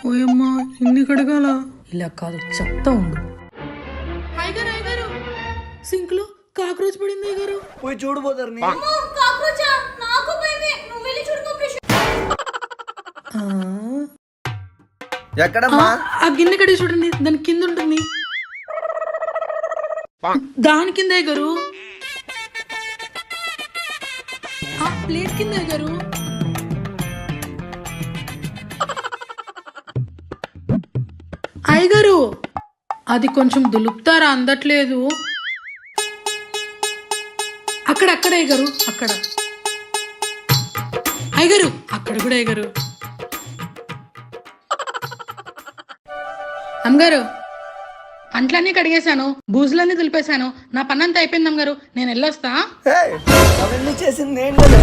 ఓయమ్మా ఇన్ని కడగాల ఇలా కాదు చెప్తా ఉండు. సింక్ లో కాక్రోచ్ పడింది అయ్యగారు. పోయి చూడబోతారు ఎక్కడమ్మా? ఆ గిన్నె కడిగి చూడండి, దాని కింద ఉంటుంది. దాని కింద అయ్యగారు. ఆ ప్లేట్ కింద అయ్యగారు. అయ్యగారు అది కొంచెం దులుపుతారా, అందట్లేదు. అక్కడ అక్కడ అయ్యగారు, అక్కడ అయ్యగారు, అక్కడ కూడా అయ్యగారు. అమ్మగారు అంట్లన్నీ కడిగేశాను, బూజులన్నీ దులిపేశాను, నా పని అంతా అయిపోయింది అమ్మగారు, నేను వెళ్ళొస్తా. అవన్నీ చేసింది ఏంటంటే